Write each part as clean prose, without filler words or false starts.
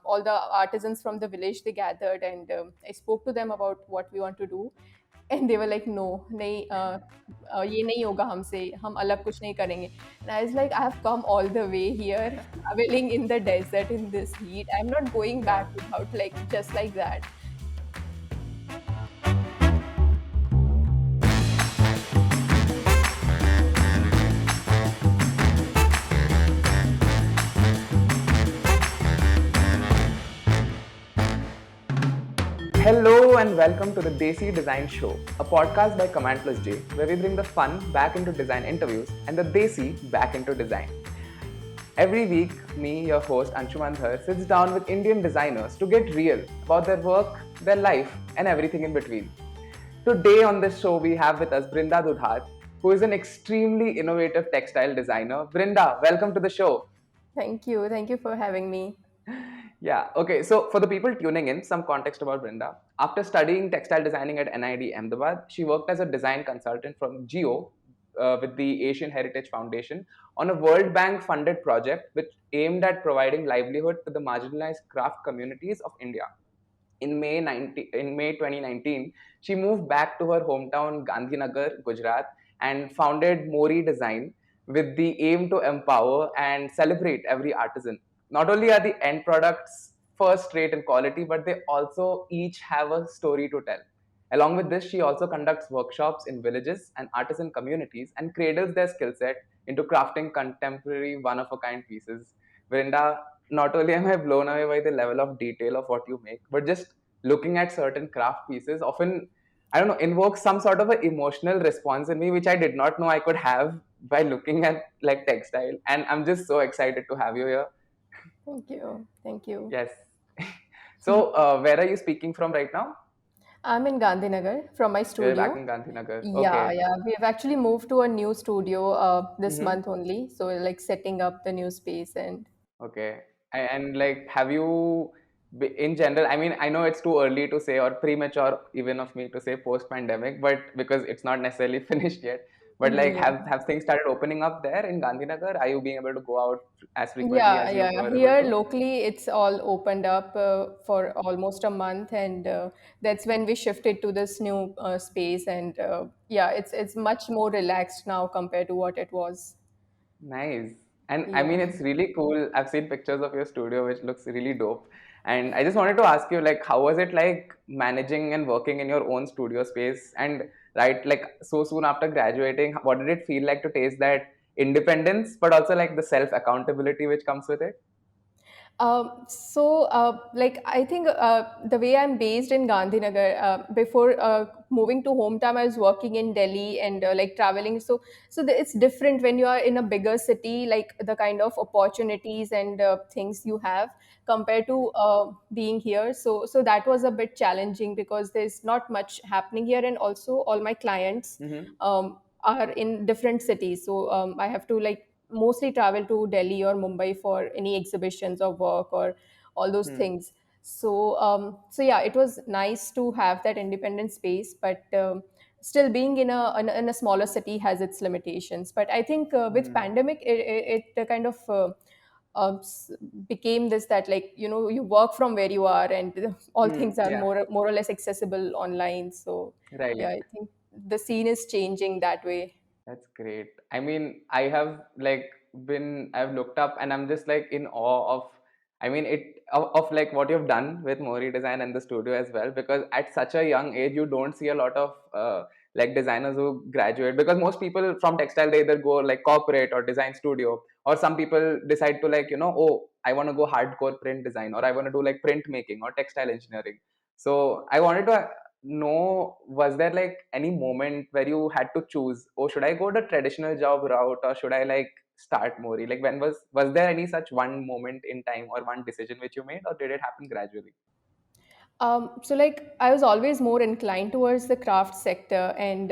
all the artisans from the village, they gathered, and I spoke to them about what we want to do. And they were like, no, नहीं, ये नहीं होगा हमसे, हम अलग कुछ नहीं करेंगे. And I was like, I have come all the way here, traveling in the desert in this heat. I'm not going Yeah. back without, like, just like that. Hello and welcome to the Desi Design Show, a podcast by Command Plus J, where we bring the fun back into design interviews and the Desi back into design. Every week, me, your host Anshuman Dhar, sits down with Indian designers to get real about their work, their life, and everything in between. Today on this show, we have with us Brinda Dudhat, who is an extremely innovative textile designer. Brinda, welcome to the show. Thank you. Thank you for having me. Yeah, okay. So, for the people tuning in, some context about Brinda. After studying textile designing at NID Ahmedabad, she worked as a design consultant from GEO with the Asian Heritage Foundation on a World Bank funded project which aimed at providing livelihood to the marginalized craft communities of India. In May 2019, she moved back to her hometown Gandhinagar, Gujarat, and founded Morii Design with the aim to empower and celebrate every artisan. Not only are the end products first rate in quality, but they also each have a story to tell. Along with this, she also conducts workshops in villages and artisan communities and cradles their skill set into crafting contemporary one of a kind pieces. Vrinda, not only am I blown away by the level of detail of what you make, but just looking at certain craft pieces often, I don't know, invokes some sort of an emotional response in me, which I did not know I could have by looking at like textile. And I'm just so excited to have you here. Thank you. Thank you. Yes. So, where are you speaking from right now? I'm in Gandhinagar from my You're back in studio. Gandhinagar. Yeah, Okay. yeah. We have actually moved to a new studio this Mm-hmm. month only. So we're like setting up the new space and Okay. And like, have you, in general, I mean, I know it's too early to say or premature even of me to say post-pandemic, but because it's not necessarily finished yet. But like, yeah. have things started opening up there in Gandhinagar? Are you being able to go out as frequently Yeah, as you yeah. were able Here to? locally, it's all opened up for almost a month, and that's when we shifted to this new space. And yeah, it's much more relaxed now compared to what it was. Nice. And I Yeah. mean, it's really cool. I've seen pictures of your studio, which looks really dope. And I just wanted to ask you, like, how was it like managing and working in your own studio space? And right, like, so soon after graduating, what did it feel like to taste that independence, but also like the self accountability which comes with it? Like, I think the way I'm based in Gandhinagar, before moving to hometown, I was working in Delhi and like traveling. It's different when you are in a bigger city, like the kind of opportunities and things you have compared to being here. So that was a bit challenging because there's not much happening here, and also all my clients Mm-hmm. are in different cities. So I have to like mostly travel to Delhi or Mumbai for any exhibitions or work or all those Hmm. things. So yeah, it was nice to have that independent space, but still being in a smaller city has its limitations. But I think with Hmm. pandemic, it kind of became this, that like, you work from where you are, and all Hmm. things are Yeah. more or less accessible online. So yeah, Right. I think the scene is changing that way. That's great. I mean, I have like I've looked up and I'm just like in awe of, I mean, of like what you've done with Morii Design and the studio as well, because at such a young age, you don't see a lot of like designers who graduate, because most people from textile, they either go like corporate or design studio, or some people decide to like, oh, I want to go hardcore print design, or I want to do like print making or textile engineering. So I wanted to know, was there like any moment where you had to choose, oh, should I go the traditional job route or should I like start Mori? Like, when was there any such one moment in time or one decision which you made, or did it happen gradually? So like I was always more inclined towards the craft sector, and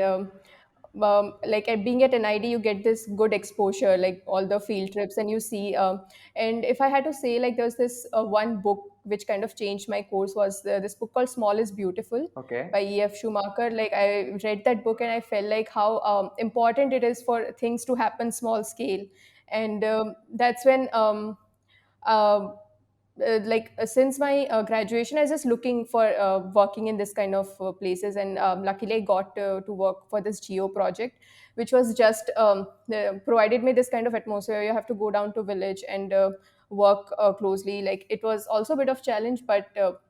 like at being at NID, you get this good exposure, like all the field trips, and you see. And if I had to say, like, there's this one book which kind of changed my course, was this book called "Small is Beautiful" Okay. by E.F. Schumacher. Like, I read that book and I felt like how important it is for things to happen small scale, and that's when. Um, since my graduation, I was just looking for working in this kind of places, and luckily I got to work for this geo project, which was just provided me this kind of atmosphere. You have to go down to village and work closely. Like, it was also a bit of challenge, but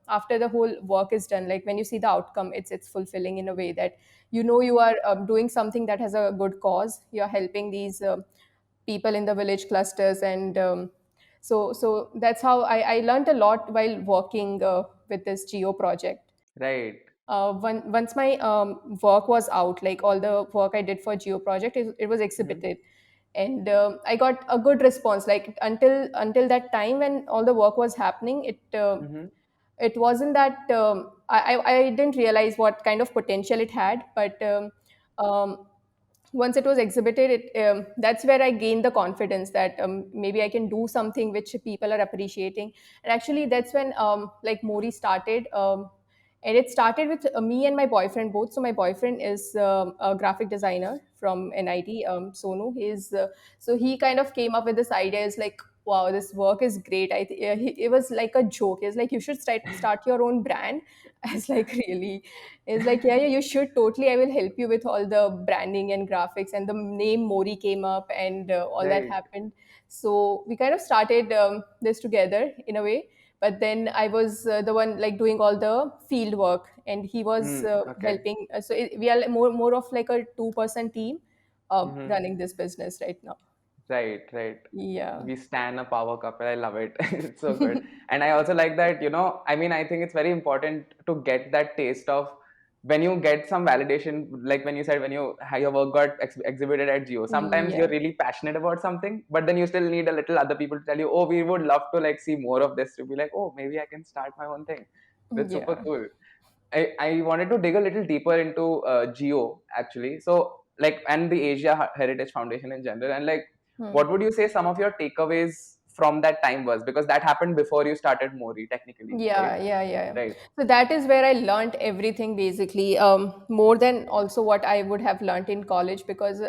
after the whole work is done, like when you see the outcome, it's fulfilling in a way that you are doing something that has a good cause. You're helping these people in the village clusters, and so that's how I learned a lot while working with this geo project. Right. Once my work was out, like all the work I did for geo project, it was Mm-hmm. exhibited, and I got a good response. Like, until that time when all the work was happening, Mm-hmm. it wasn't that I didn't realize what kind of potential it had, but um, once it was exhibited, that's where I gained the confidence that maybe I can do something which people are appreciating. And actually, that's when like Morii started. And it started with me and my boyfriend both. So my boyfriend is a graphic designer from NIT, Sonu. So he kind of came up with this idea. Is like, wow, this work is great. It was like a joke. He's like, you should start your own brand. I was like, really? It's like, yeah, yeah, you should totally. I will help you with all the branding and graphics. And the name Morii came up, and all that Right. happened. So we kind of started this together in a way. But then I was the one like doing all the field work, and he was Okay. helping. We are more of like a two-person team Mm-hmm. running this business right now. Right, right. Yeah. We stand a power couple. I love it. It's so good. And I also like that, I mean, I think it's very important to get that taste of when you get some validation, like when you said when how your work got exhibited at Geo. Sometimes you're Yeah. really passionate about something, but then you still need a little other people to tell you, oh, we would love to like see more of this, to be like, oh, maybe I can start my own thing. That's super Yeah. cool. I wanted to dig a little deeper into Geo actually. So like, and the Asia Heritage Foundation in general, and like, Hmm. what would you say some of your takeaways from that time was, because that happened before you started Morii technically, right? Yeah, yeah, yeah. Right. So that is where I learned everything basically, more than also what I would have learned in college, because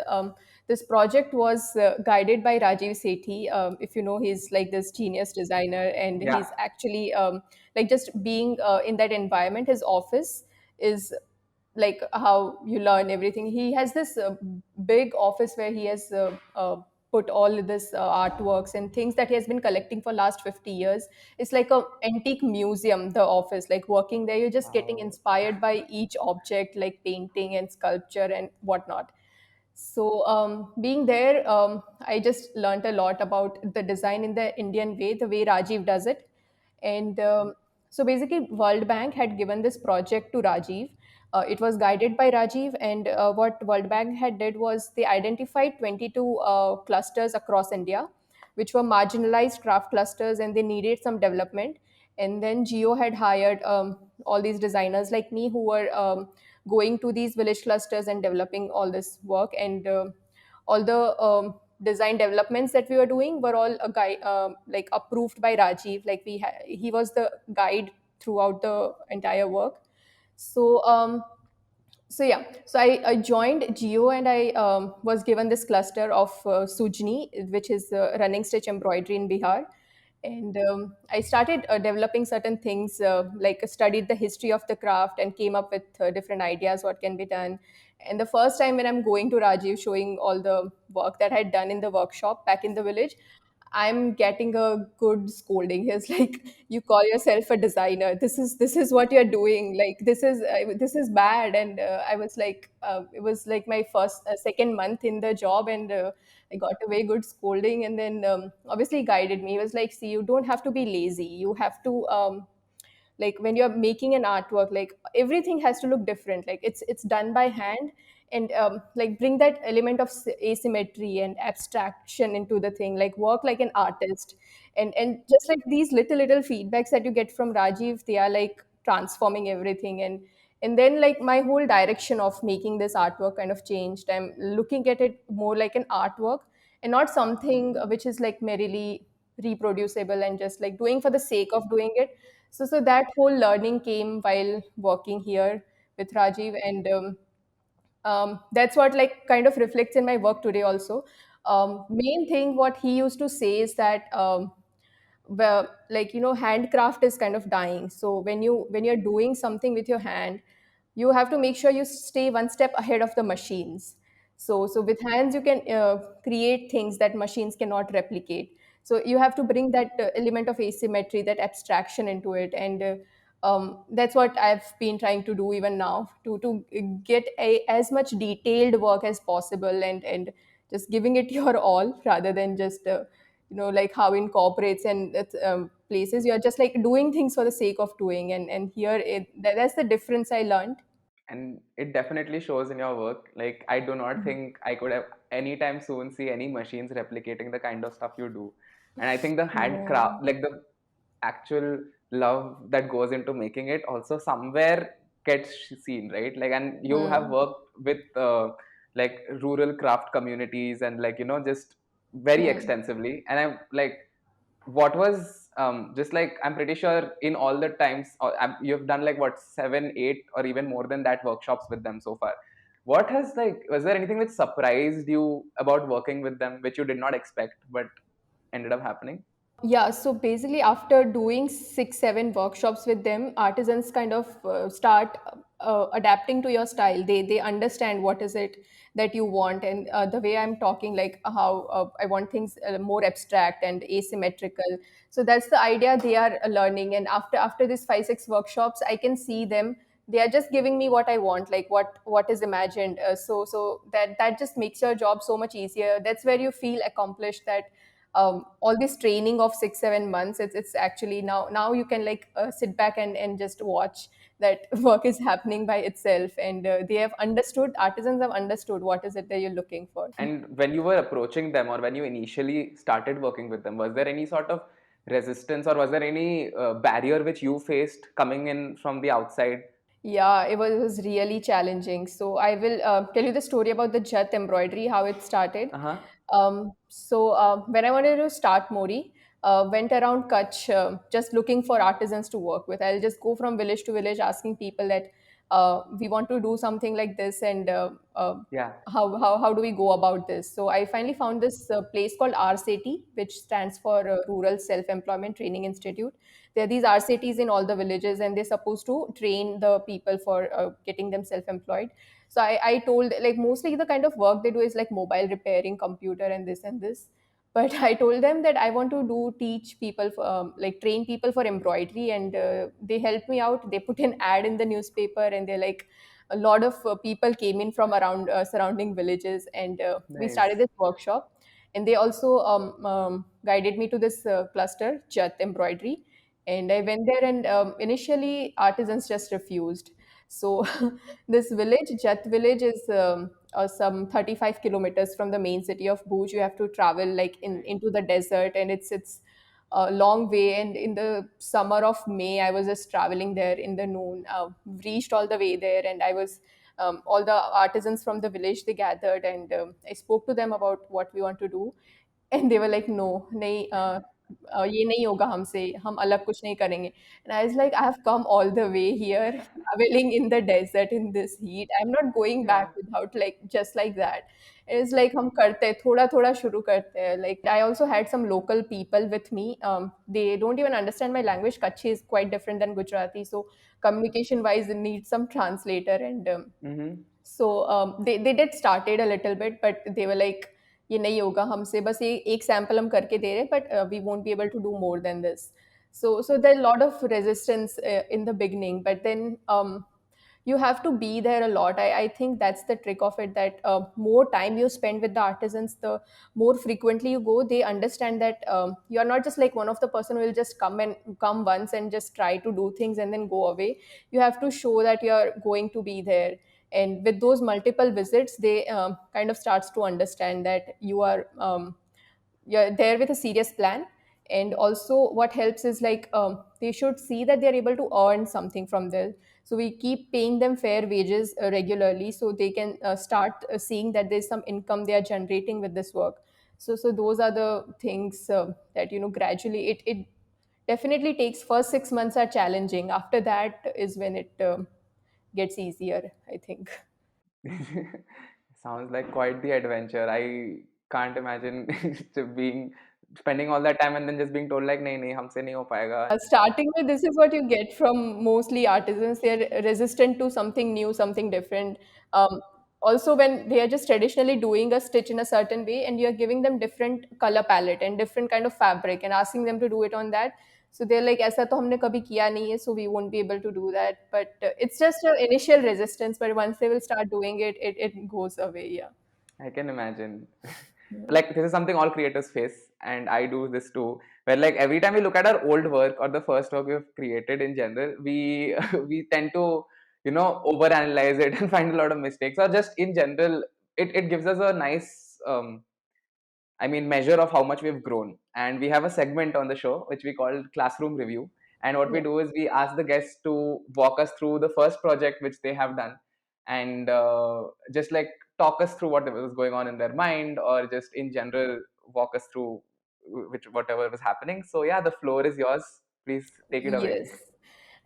this project was guided by Rajeev Sethi. If you know, he's like this genius designer, and Yeah. he's actually like just being in that environment. His office is like how you learn everything. He has this big office where he has put all this artworks and things that he has been collecting for last 50 years. It's like a antique museum, the office. Like, working there, you're just getting Wow. inspired by each object, like painting and sculpture and whatnot. So, being there, I just learned a lot about the design in the Indian way, the way Rajiv does it. And so, basically, World Bank had given this project to Rajiv. It was guided by Rajiv, and what World Bank had did was they identified 22 clusters across India, which were marginalized craft clusters, and they needed some development. And then Geo had hired all these designers like me who were going to these village clusters and developing all this work. And all the design developments that we were doing were all a guy like approved by Rajiv. Like, he was the guide throughout the entire work. So I joined Geo, and I was given this cluster of Sujni, which is running stitch embroidery in Bihar. And I started developing certain things, like studied the history of the craft and came up with different ideas what can be done. And the first time when I'm going to Rajiv, showing all the work that I had done in the workshop back in the village, I'm getting a good scolding. He's like, "You call yourself a designer? This is what you're doing. Like, this is bad." And I was like, it was like my second month in the job, and I got a very good scolding. And then obviously he guided me. He was like, "See, you don't have to be lazy. You have to." Like, when you're making an artwork, like everything has to look different. Like, it's done by hand, and like bring that element of asymmetry and abstraction into the thing. Like, work like an artist. And just like these little feedbacks that you get from Rajiv, they are like transforming everything. And then, like, my whole direction of making this artwork kind of changed. I'm looking at it more like an artwork, and not something which is like merely reproducible and just like doing for the sake of doing it. So that whole learning came while working here with Rajiv. And that's what like kind of reflects in my work today also. Main thing what he used to say is that well, like, handcraft is kind of dying. So when you're doing something with your hand, you have to make sure you stay one step ahead of the machines. So with hands you can create things that machines cannot replicate. So you have to bring that element of asymmetry, that abstraction into it. And that's what I've been trying to do even now, to get as much detailed work as possible, and just giving it your all, rather than just like how in corporates and places you're just like doing things for the sake of doing. And here that's the difference I learned. And it definitely shows in your work. Like, I do not Mhm. think I could have anytime soon see any machines replicating the kind of stuff you do. And I think the Yeah. handcraft, like the actual love that goes into making it, also somewhere gets seen, right? Like, and you have Hmm. worked with like rural craft communities and, like, just very Hmm. extensively. And I'm like, what was just like, I'm pretty sure in all the times, you've done like what, 7 8 or even more than that workshops with them so far. What has, like, was there anything which surprised you about working with them which you did not expect but ended up happening? Yeah, so basically, after doing 6, 7 workshops with them, artisans kind of start adapting to your style. They understand what is it that you want, and the way I'm talking, like how I want things more abstract and asymmetrical. So that's the idea they are learning. And after these 5, 6 workshops, I can see them. They are just giving me what I want, like what is imagined. So that just makes your job so much easier. That's where you feel accomplished. That all this training of 6, 7 months, it's actually now you can like sit back and just watch that work is happening by itself. And they have understood, artisans have understood what is it that you're looking for. And when you were approaching them, or when you initially started working with them, was there any sort of resistance, or was there any barrier which you faced coming in from the outside? Yeah, it was really challenging. So I will tell you the story about the Jat embroidery, how it started. Uh-huh. So when I wanted to start Morii, went around Kutch just looking for artisans to work with. I'll just go from village to village asking people that we want to do something like this, and Yeah. how do we go about this? So I finally found this place called RCT, which stands for Rural Self-Employment Training Institute. There are these RCTs in all the villages, and they're supposed to train the people for getting them self-employed. So I told, like, mostly the kind of work they do is like mobile repairing, computer, and this and this. But I told them that I want to teach people, like train people for embroidery, and they helped me out. They put an ad in the newspaper, and they're like, a lot of people came in from around surrounding villages, and we started Nice. this workshop. And they also guided me to this cluster, Jat Embroidery. And I went there, and initially artisans just refused. So this village, Jat village, is some 35 kilometers from the main city of Bhuj. You have to travel like into the desert, and it's a long way. And in the summer of May, I was just traveling there in the noon. Reached all the way there, and I was all the artisans from the village, they gathered, and I spoke to them about what we want to do. And they were like, no, नहीं ये नहीं होगा हमसे, हम अलग कुछ नहीं करेंगे. And I was like, I have come all the way here, traveling in the desert in this heat. I'm not going Yeah. back without, like, just like that. It's like हम करते हैं, थोड़ा थोड़ा शुरू करते हैं. Like, I also had some local people with me. They don't even understand my language. Kutchi is quite different than Gujarati, so communication wise, it needs some translator. And Mm-hmm. so they did started a little bit, but they were like, ये नहीं होगा हमसे, बस ये एक sample हम करके दे रहे हैं, but we won't be able to do more than this. So there are a lot of resistance in the beginning, but then you have to be there a lot. I think that's the trick of it, that more time you spend with the artisans, the more frequently you go, they understand that you're not just like one of the person who will just come once and just try to do things and then go away. You have to show that you're going to be there. And with those multiple visits, they kind of starts to understand that you're there with a serious plan. And also what helps is like they should see that they're able to earn something from there. So we keep paying them fair wages regularly, so they can start seeing that there's some income they are generating with this work. So those are the things that gradually it definitely takes. First 6 months are challenging, after that is when it gets easier, I think. Sounds like quite the adventure. I can't imagine to being spending all that time and then just being told like, "नहीं नहीं हमसे नहीं हो पाएगा." Starting with, this is what you get from mostly artisans. They're resistant to something new, something different. Also, when they are just traditionally doing a stitch in a certain way, and you're giving them different color palette and different kind of fabric, and asking them to do it on that, so they're like, "ऐसा तो हमने कभी किया नहीं है, so we won't be able to do that." But it's just an initial resistance. But once they will start doing it, it goes away. Yeah. I can imagine. Yeah. Like this is something all creators face, and I do this too. Where like every time we look at our old work or the first work we've created in general, we we tend to overanalyze it and find a lot of mistakes. Or just in general, it gives us a nice measure of how much we've grown. And we have a segment on the show which we call Classroom Review. And what we Yeah. do is we ask the guests to walk us through the first project which they have done, and just like talk us through what was going on in their mind, or just in general walk us through which whatever was happening. So yeah, the floor is yours. Please take it away. Yes.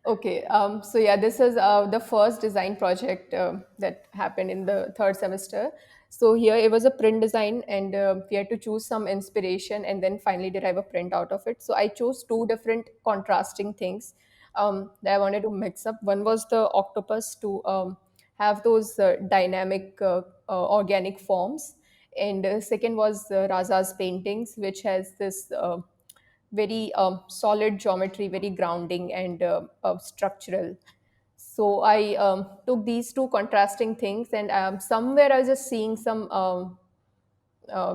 Okay. So yeah, this is the first design project that happened in the third semester. So here it was a print design, and we had to choose some inspiration and then finally derive a print out of it. So I chose two different contrasting things that I wanted to mix up. One was the octopus to have those dynamic organic forms, and second was Raza's paintings, which has this. Very solid geometry, very grounding and structural. So I took these two contrasting things, and somewhere I was just seeing some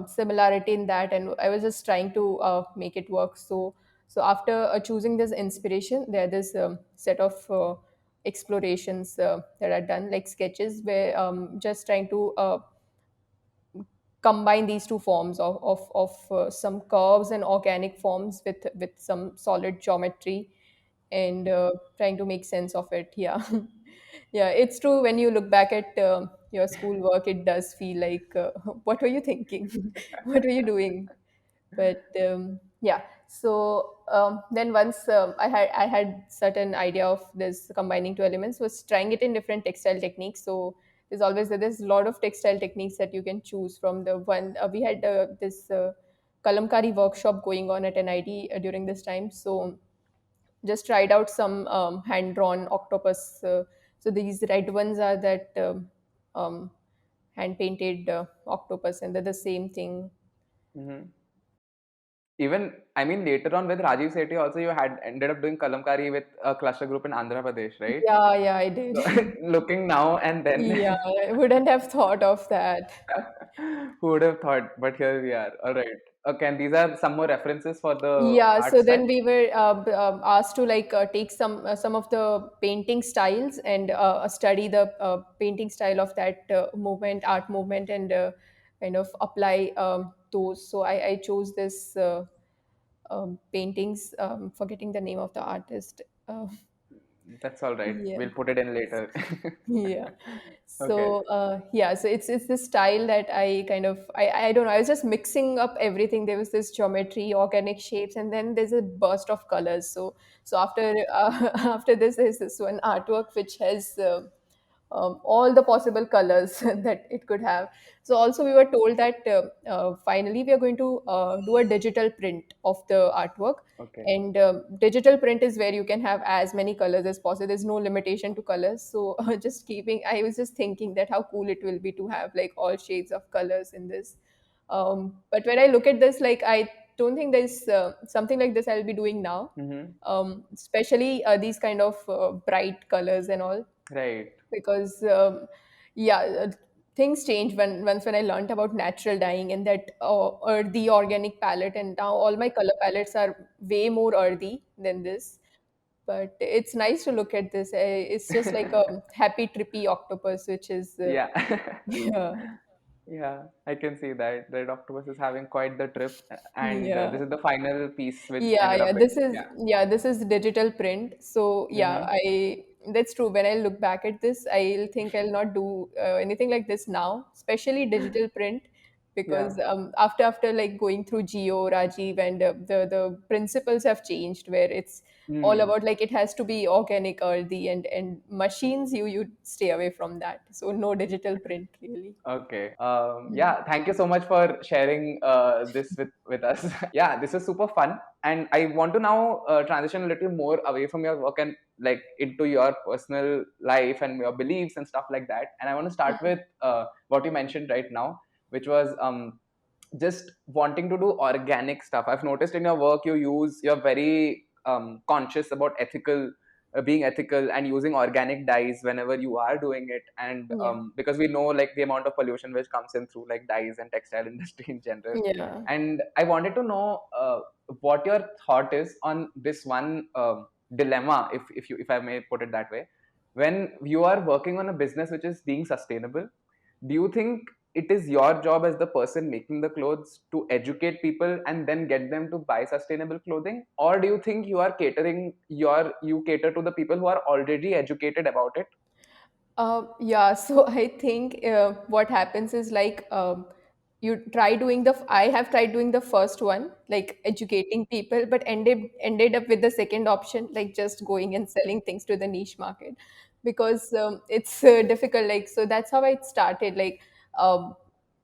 similarity in that, and I was just trying to make it work. So after choosing this inspiration, there are this set of explorations that are done, like sketches, where just trying to combine these two forms of some curves and organic forms with some solid geometry, and trying to make sense of it. Yeah. Yeah, it's true. When you look back at your school work, it does feel like, what were you thinking? What were you doing? But yeah, so then once I had certain idea of this combining two elements, was trying it in different textile techniques. So there's a lot of textile techniques that you can choose from. The one we had this kalamkari workshop going on at NIT during this time, so just tried out some hand drawn octopus. So these red ones are that hand painted octopus, and they're the same thing. Hmm. Even later on with Rajiv Sethi also you had ended up doing kalamkari with a cluster group in Andhra Pradesh, right? Yeah, yeah, I did. So looking now and Yeah, then, I wouldn't have thought of that. who would have thought? But here we are. All right. Okay, and these are some more references for the Yeah, art so then style. we were asked to like take some of the painting styles and study the painting style of that movement, art movement, and kind of apply those. So I chose this paintings, forgetting the name of the artist. That's all right. Yeah. We'll put it in later. Yeah. Okay. So yeah, so it's this style that I kind of I don't know, I was just mixing up everything. There was this geometry, organic shapes, and then there's a burst of colors. So after after this, there's this one artwork which has all the possible colors that it could have. So also we were told that finally we are going to do a digital print of the artwork, Okay. and digital print is where you can have as many colors as possible. There's no limitation to colors. So just keeping, I was just thinking that how cool it will be to have like all shades of colors in this. But when I look at this, like I don't think there's something like this I'll be doing now, Mm-hmm. especially these kind of bright colors and all, Right. because yeah, things change when I learned about natural dyeing and that earthy organic palette, and now all my color palettes are way more earthy than this. But it's nice to look at this. It's just like a happy trippy octopus, which is Yeah. yeah, Yeah, I can see that. Red Octopus is having quite the trip, and this yeah. is the final piece which Yeah, ended yeah. up in. Yeah. This is digital print. So yeah, Mm-hmm. I that's true. When I look back at this, I'll think I'll not do anything like this now, especially digital print, Yeah. because after like going through Geo, Rajiv, and the principles have changed, where it's all Hmm. about like it has to be organic, earthy, and machines, you stay away from that. So no digital print really. Okay. Mm. Yeah, thank you so much for sharing this with us. Yeah, this is super fun. And I want to now transition a little more away from your work and like into your personal life and your beliefs and stuff like that. And I want to start with what you mentioned right now, which was just wanting to do organic stuff. I've noticed in your work you're very conscious about being ethical and using organic dyes whenever you are doing it, and Yeah. because we know like the amount of pollution which comes in through like dyes and textile industry in general. Yeah. And I wanted to know what your thought is on this one dilemma, if I may put it that way. When you are working on a business which is being sustainable, do you think it is your job as the person making the clothes to educate people and then get them to buy sustainable clothing, or do you think you cater to the people who are already educated about it? Yeah, so I think what happens is like you try doing I have tried doing the first one, like educating people, but ended up with the second option, like just going and selling things to the niche market, because it's difficult. Like so, that's how I started. Like um,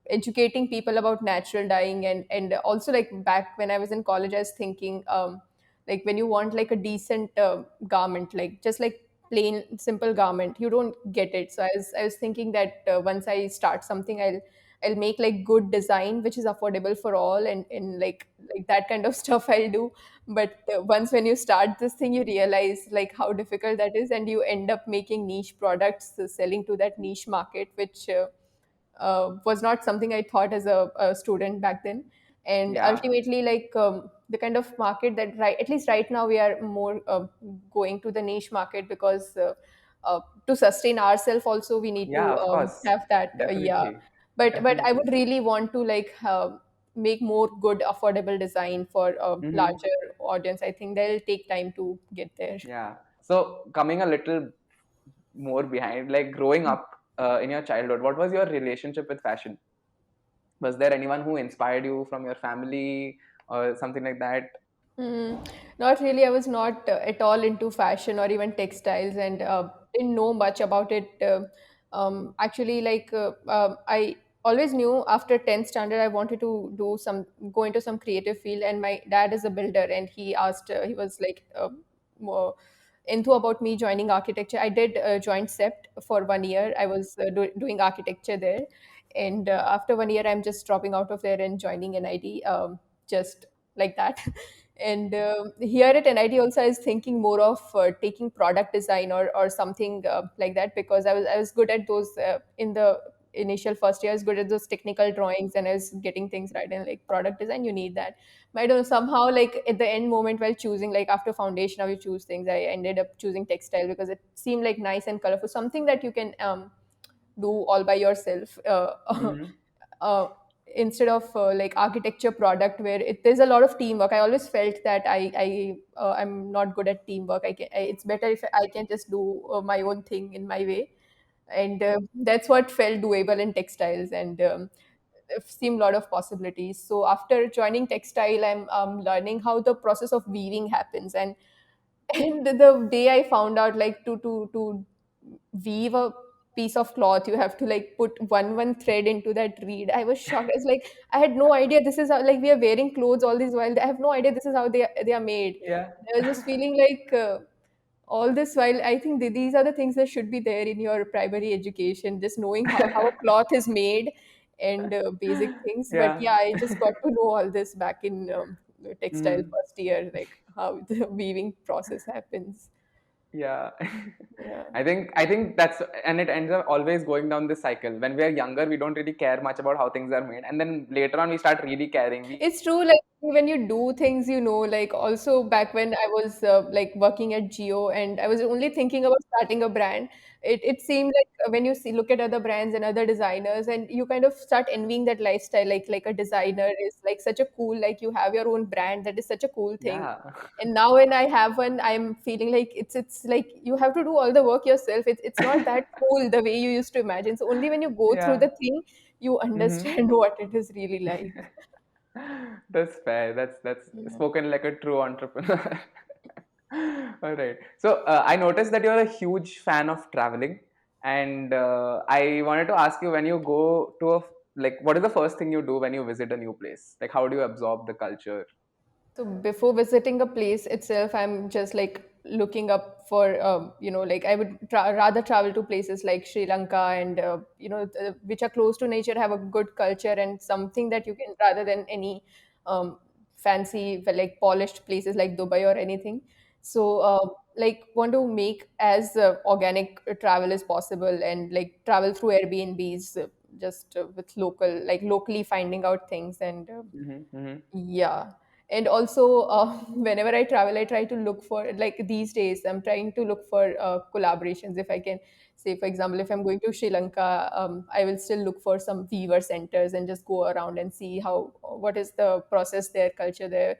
educating people about natural dyeing, and also like back when I was in college, I was thinking like when you want like a decent garment, like just like plain simple garment, you don't get it. So I was thinking that once I start something, I'll make like good design which is affordable for all, and like that kind of stuff I'll do. But once when you start this thing, you realize like how difficult that is, and you end up making niche products, selling to that niche market, which was not something I thought as a student back then. And Yeah, ultimately, like the kind of market that at least right now we are more going to the niche market, because to sustain ourselves also we need yeah, to of course, have that. Yeah, definitely, but I definitely. would really want to like make more good affordable design for a Hmm. larger audience. I think they'll take time to get there. Yeah. So coming a little more behind, like growing up in your childhood, what was your relationship with fashion? Was there anyone who inspired you from your family or something like that? Not really. I was not at all into fashion or even textiles, and didn't know much about it. Actually, like I always knew after 10th standard I wanted to go into some creative field. And my dad is a builder, and he was like more into about me joining architecture. I did join SEPT for 1 year. I was doing architecture there, and after 1 year, I'm just dropping out of there and joining NIT. Just like that. And here at NIT also, I was thinking more of taking product design or something like that, because I was good at those in the initial first year. I was good at those technical drawings, and I was getting things right. And like product design, you need that. But I don't know, somehow like at the end moment while choosing, like after foundation, how you choose things, I ended up choosing textile because it seemed like nice and colorful, something that you can do all by yourself. Hmm. Uh, instead of like architecture product where there's a lot of teamwork. I always felt that I'm not good at teamwork. It's better if I can just do my own thing in my way, and that's what felt doable in textiles. And I've seen a lot of possibilities. So after joining textile, I'm learning how the process of weaving happens. And the day I found out, like to weave a piece of cloth, you have to like put one thread into that reed. I was shocked. I was like, I had no idea this is how, like, we are wearing clothes all this while. I have no idea this is how they are made. Yeah. I was just feeling like all this while, I think these are the things that should be there in your primary education, just knowing how a cloth is made, and basic things. But Yeah. yeah, I just got to know all this back in textile Mm. first year, like how the weaving process happens. Yeah. Yeah. I think that's, and it ends up always going down this cycle. When we are younger, we don't really care much about how things are made, and then later on we start really caring. We It's true, like when you do things, like also back when I was like working at Geo, and I was only thinking about starting a brand. It seemed like when you look at other brands and other designers, and you kind of start envying that lifestyle. Like a designer is like such a cool, like you have your own brand, that is such a cool thing. Yeah. And now when I have one, I'm feeling like it's like you have to do all the work yourself. It's not that cool the way you used to imagine. So only when you go through Yeah. the thing, you Hmm. understand what it is really like. That's fair. That's Yeah. spoken like a true entrepreneur. All right. So I noticed that you're a huge fan of traveling, and I wanted to ask you, when you go to a, like, what is the first thing you do when you visit a new place? Like, how do you absorb the culture? So before visiting a place itself, I'm just like looking up for, like I would rather travel to places like Sri Lanka and, which are close to nature, have a good culture and something that you can, rather than any um, fancy, well, like polished places like Dubai or anything. So, like, want to make as organic travel as possible and like travel through Airbnbs, just with locally finding out things and Mm-hmm. yeah. And also, whenever I travel, I try to look for, like these days, I'm trying to look for collaborations. If I can say, for example, if I'm going to Sri Lanka, I will still look for some weaver centers and just go around and see what is the process there, culture there.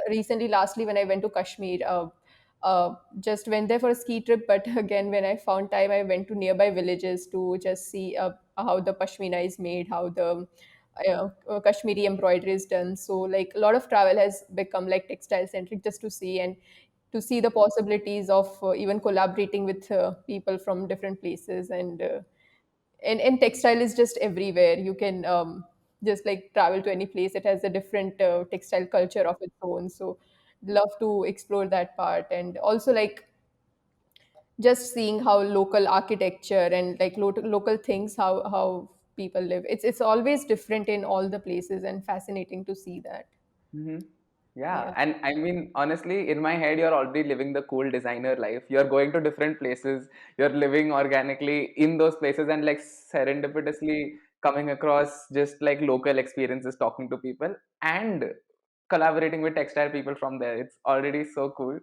Recently, lastly, when I went to Kashmir, just went there for a ski trip. But again, when I found time, I went to nearby villages to just see how the pashmina is made, how the Kashmiri embroidery is done. So like a lot of travel has become like textile centric, just to see and to see the possibilities of even collaborating with people from different places and textile is just everywhere. You can just like travel to any place. It has a different textile culture of its own. So love to explore that part and also like just seeing how local architecture and like local things, how people live, it's always different in all the places and fascinating to see that. Mm-hmm. Yeah, Yeah. and I mean, honestly, in my head, you're already living the cool designer life. You're going to different places, you're living organically in those places, and like serendipitously coming across just like local experiences, talking to people, and collaborating with textile people from there. It's already so cool.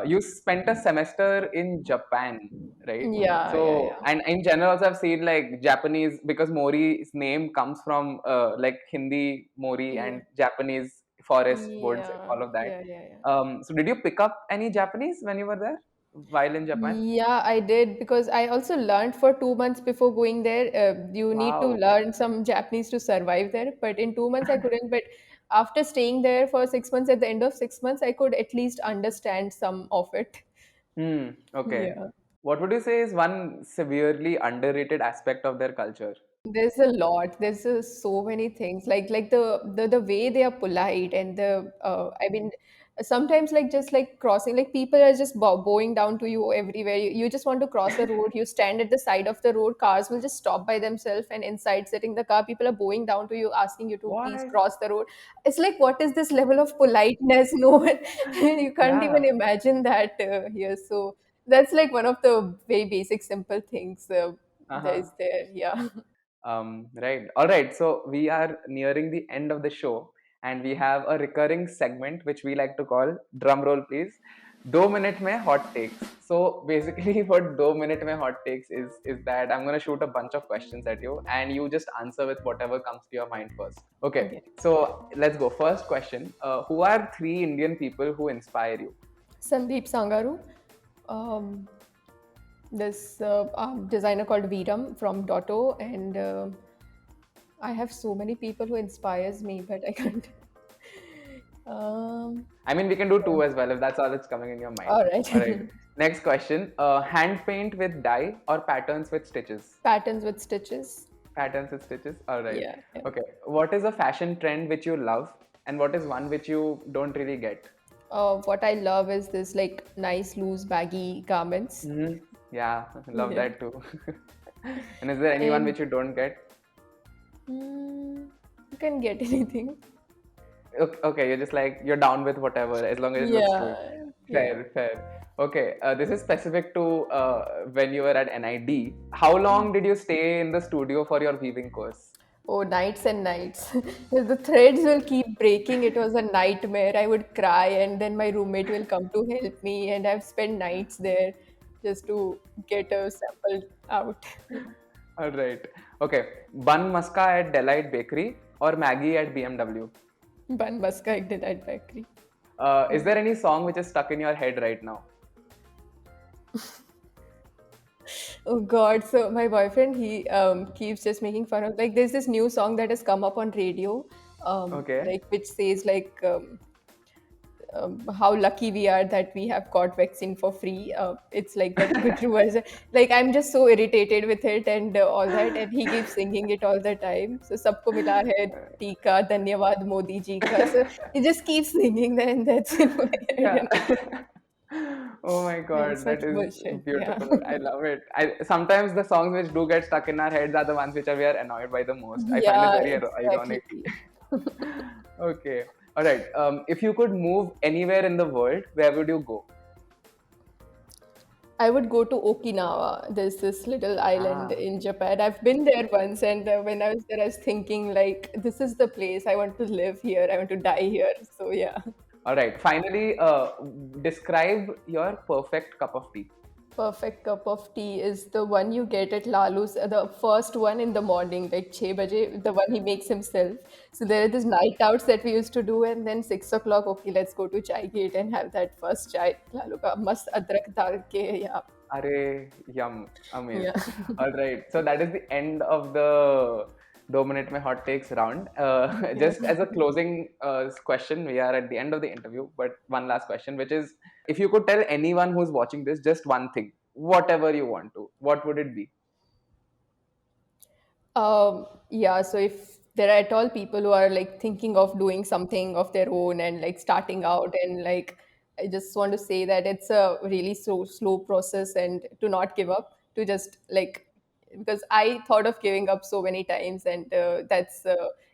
You spent a semester in Japan, right? Yeah, yeah, So, yeah. and in general, also I've seen like Japanese, because Mori's name comes from like Hindi Mori Yeah, and Japanese forest woods and yeah, all of that. yeah, yeah, yeah. So did you pick up any Japanese when you were there while in Japan? Yeah, I did because I also learned for 2 months before going there. You need to Wow. learn some Japanese to survive there. But in 2 months, I couldn't. But after staying there for 6 months, at the end of 6 months, I could at least understand some of it. Hmm. Okay. Yeah. What would you say is one severely underrated aspect of their culture? There's a lot. There's so many things. Like the way they are polite and the I mean, sometimes like just like crossing, like people are just bowing down to you everywhere. You just want to cross a road. You stand at the side of the road. Cars will just stop by themselves, and inside sitting the car, people are bowing down to you, asking you to please What? cross the road. It's like, what is this level of politeness? No one, you can't even Yeah. imagine that here. So that's like one of the very basic, simple things. There Uh-huh. is there. Yeah. Right. All right. So we are nearing the end of the show, and we have a recurring segment which we like to call drum roll, please. 2 minute mein hot takes. So basically, what 2 minute mein hot takes is that I'm gonna shoot a bunch of questions at you, and you just answer with whatever comes to your mind first. Okay. Okay. So let's go. First question: who are three Indian people who inspire you? Sandeep Sangaru, um, this designer called Viram from Dotto, and I have so many people who inspires me, but I can't. Um, I mean, we can do two as well if that's all that's coming in your mind. all right. All right. Next question: hand paint with dye or patterns with stitches? Patterns with stitches. Patterns with stitches. All right. Yeah, yeah. Okay. What is a fashion trend which you love, and what is one which you don't really get? What I love is this like nice loose baggy garments. Yeah, love Yeah, that too. And is there anyone and which you don't get? you can get anything. Okay, okay, you're just like you're down with whatever as long as it looks cool. Yeah, yeah. Fair, fair. Okay, this is specific to when you were at NID. How long did you stay in the studio for your weaving course? Oh, nights and nights. The threads will keep breaking. It was a nightmare. I would cry, and then my roommate will come to help me. And I've spent nights there just to get a sample out. All right. Okay, bun maska at Delight Bakery or Maggie at BMW? Bun Baska Delight Factory. Is there any song which is stuck in your head right now? Oh God! So my boyfriend, he keeps just making fun of, like, there's this new song that has come up on radio, Okay. like which says like how lucky we are that we have got vaccine for free. It's like the true version. Like I'm just so irritated with it and all that, and he keeps singing it all the time. So सबको मिला है टीका धन्यवाद मोदी जी का. So he just keeps singing that, and that's in my head. Yeah. And Oh my it's God, that such is bullshit. Yeah. beautiful. I love it. I sometimes the songs which do get stuck in our heads are the ones which we are annoyed by the most. I find it Yeah, very exactly. ironic. Okay. All right. If you could move anywhere in the world, where would you go? I would go to Okinawa. There's this little island Ah. in Japan. I've been there once, and when I was there, I was thinking like, this is the place I want to live here. I want to die here. So yeah. All right. Finally, describe your perfect cup of tea. Perfect cup of tea is the one you get at Lalu's, the first one in the morning, like 6 baje, the one he makes himself. So there are these night outs that we used to do, and then 6 o'clock, okay, let's go to Chai Gate and have that first chai. Lalu ka mast adrak dal ke, yeah. Arey, yum, Yeah. amazing. All right, so that is the end of the 2 minute mein hot takes round. Yeah. Just as a closing question, we are at the end of the interview, but one last question, which is, if you could tell anyone who's watching this just one thing, whatever you want to, what would it be? Yeah, so if there are at all people who are like thinking of doing something of their own and like starting out, and like I just want to say that it's a really slow process, and to not give up, to just like, because I thought of giving up so many times, and that's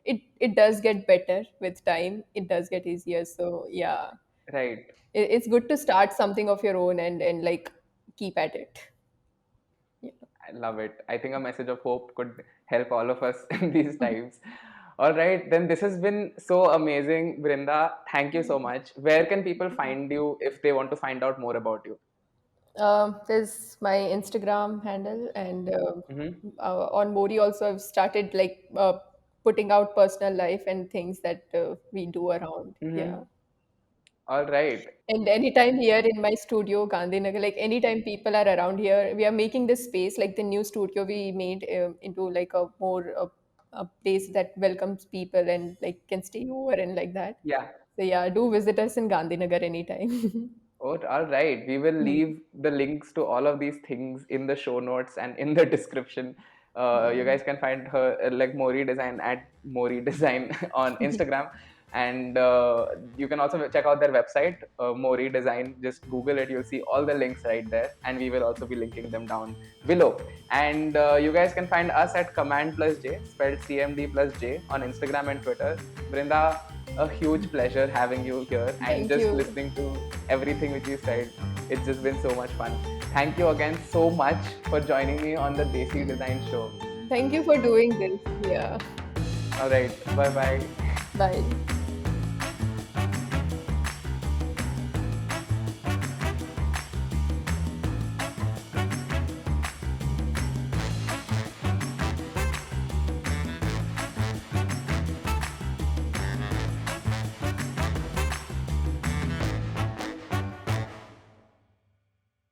it does get better with time. It does get easier. So yeah, Right. it's good to start something of your own and like keep at it. Yeah. I love it. I think a message of hope could help all of us in these times. All right, then this has been so amazing, Brinda. Thank you so much. Where can people find you if they want to find out more about you? There's my Instagram handle, and Mm-hmm. on Morii also I've started like putting out personal life and things that we do around. Mm-hmm. Yeah. All right. And anytime here in my studio, Gandhinagar, like anytime people are around here, we are making this space, like the new studio we made into like a more a place that welcomes people and like can stay over and like that. Yeah. So yeah, do visit us in Gandhinagar anytime. Oh, all right. We will Hmm. leave the links to all of these things in the show notes and in the description. You Yeah. guys can find her like Morii Design at Morii Design on Instagram, and you can also check out their website, Morii Design. Just Google it; you'll see all the links right there, and we will also be linking them down below. And you guys can find us at Command plus J, spelled CMD plus J, on Instagram and Twitter. Brinda, a huge pleasure having you here and Thank just you. listening to everything which you said. It's just been so much fun. Thank you again so much for joining me on the Desi Design Show. Thank you for doing this. Yeah. All right, bye bye. Bye.